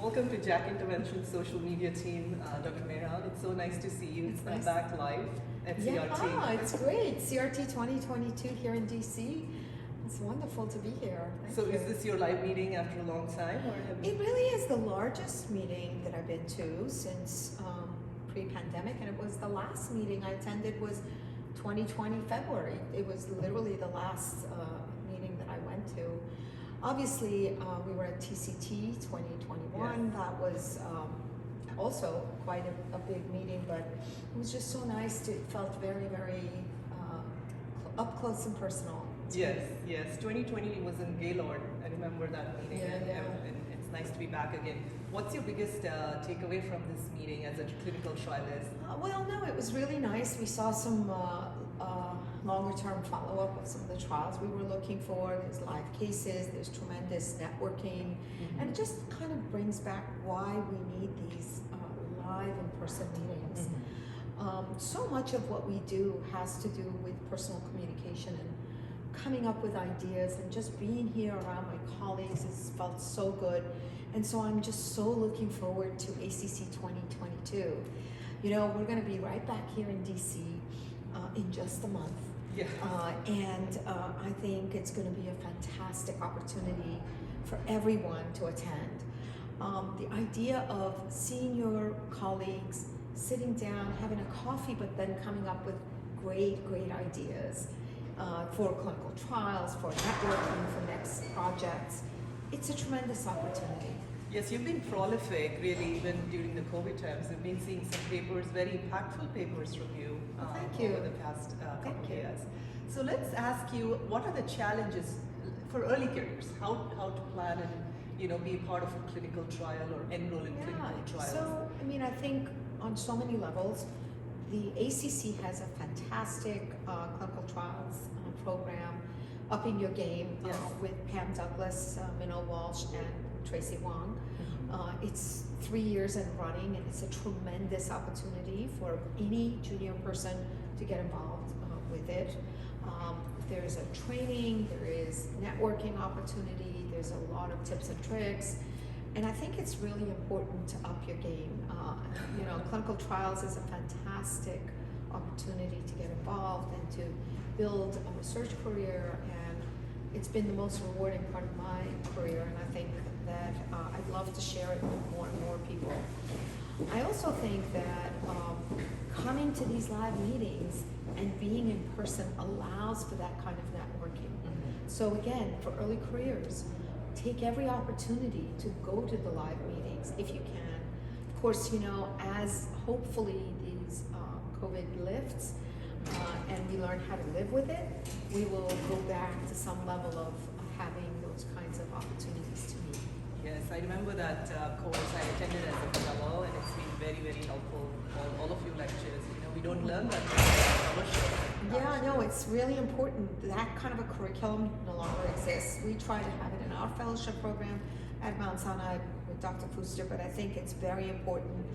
Welcome to JACC Intervention social media team, Dr. Mehran. It's so nice to see you. It's nice. Back live at Yeah, CRT. it's great. CRT 2022 here in DC. It's wonderful to be here. Thank So you. is this your live meeting after a long time? Or have It really is the largest meeting that I've been to since pre-pandemic, and it was the last meeting I attended was 2020 February. It was literally the last meeting that I went to. Obviously, we were at TCT 2021. Yes. That was also quite a big meeting, but it was just so nice. It felt very, very up close and personal. Yes, yes. 2020 was in Gaylord. I remember that meeting. Yeah. And it's nice to be back again. What's your biggest takeaway from this meeting as a clinical trialist? Well, no, it was really nice. We saw some longer term follow-up of some of the trials we were looking for. There's live cases, there's tremendous networking, and it just kind of brings back why we need these live in-person meetings. So much of what we do has to do with personal communication and coming up with ideas, and just being here around my colleagues has felt so good. And so I'm just so looking forward to ACC 2022. You know, we're going to be right back here in DC in just a month. Yeah. I think it's going to be a fantastic opportunity for everyone to attend. The idea of seeing your colleagues, sitting down, having a coffee, but then coming up with great ideas for clinical trials, for networking, for next projects. It's a tremendous opportunity. Yes, you've been prolific, really, even during the COVID times. I've been seeing some papers, very impactful papers from you, Thank you. over the past couple Thank of you. years. So let's ask you, what are the challenges for early careers? How to plan and be a part of a clinical trial or enroll in clinical trials? So, I mean, I think on so many levels, the ACC has a fantastic clinical trials program, Upping Your Game, Yes. with Pam Douglas, Minnow Walsh, and Tracy Wong. It's 3 years and running, and it's a tremendous opportunity for any junior person to get involved with it. There's a training, there is networking opportunity, there's a lot of tips and tricks, and I think it's really important to up your game. Clinical trials is a fantastic opportunity to get involved and to build a research career, and it's been the most rewarding part of my career, and I think that I'd love to share it with more and more people. I also think that coming to these live meetings and being in person allows for that kind of networking. So again, for early careers, take every opportunity to go to the live meetings if you can. Of course, as hopefully these COVID lifts and we learn how to live with it, we will go back to some level of having those kinds of opportunities to meet. Yes, I remember that course I attended as a fellow, and it's been very helpful. All of your lectures. We don't learn that much in fellowship. Yeah, no, it's really important. That kind of a curriculum no longer exists. We try to have it in our fellowship program at Mount Sinai with Dr. Fuster, but I think it's very important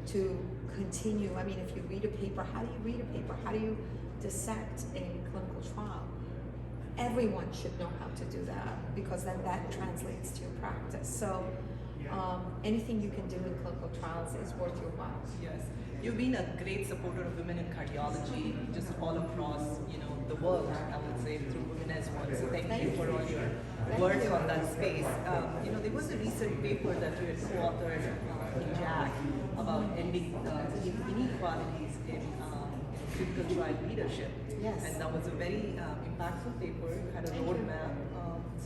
to continue. I mean, if you read a paper, how do you read a paper? How do you dissect a clinical trial? Everyone should know how to do that, because then that translates to your practice. So anything you can do in clinical trials is worth your while. Yes, you've been a great supporter of women in cardiology, just all across the world. I would say through Women as One. So thank you for all your work on that space. There was a recent paper that you had co-authored in JACC about ending inequalities in clinical trial leadership. Yes. And that was a very impactful paper. You had a roadmap.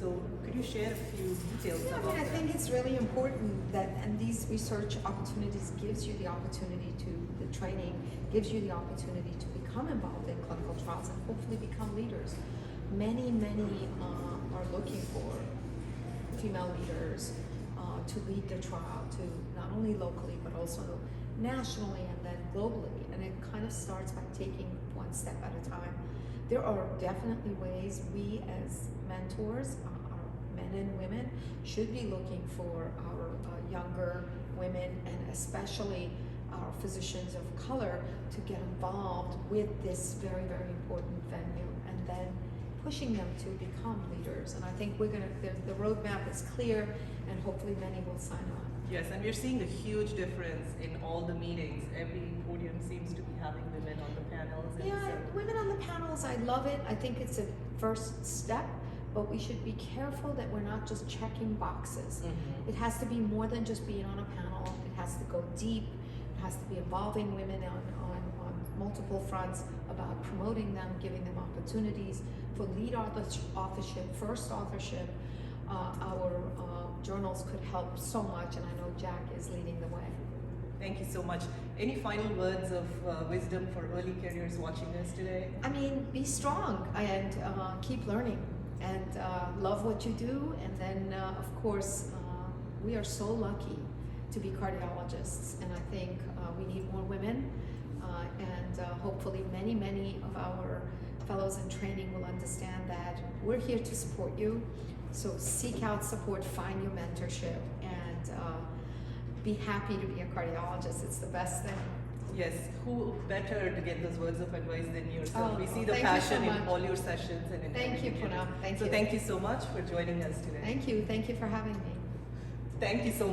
So could you share a few details about I that? think it's really important that, and these research opportunities gives you the opportunity to, the training gives you the opportunity to become involved in clinical trials and hopefully become leaders. Many are looking for female leaders to lead the trial, to not only locally but also nationally and then globally. And it kind of starts by taking one step at a time. There are definitely ways we as mentors, our men and women, should be looking for our younger women, and especially our physicians of color, to get involved with this very important venue, and then pushing them to become leaders. And I think the roadmap is clear, and hopefully many will sign on. Yes, and we're seeing a huge difference in all the meetings. Every podium seems to be having women on the panels. And Yeah, women on the panels, I love it. I think it's a first step, but we should be careful that we're not just checking boxes. Mhm. It has to be more than just being on a panel. It has to go deep. It has to be involving women on multiple fronts, about promoting them, giving them opportunities for lead authorship, first authorship. Our journals could help so much, and I know JACC is leading the way. Thank you so much. Any final words of wisdom for early careers watching us today? I mean, be strong and keep learning, and love what you do. And then, of course, we are so lucky to be cardiologists, and I think we need more women. And hopefully many of our fellows in training will understand that we're here to support you. So seek out support, find your mentorship, and be happy to be a cardiologist. It's the best thing. Yes, who better to get those words of advice than yourself? Oh, We see well, the thank you so passion in much. all your sessions and in Thank you, everything do. Poonam. Thank So you. thank you so much for joining us today. Thank you for having me. Thank you so much.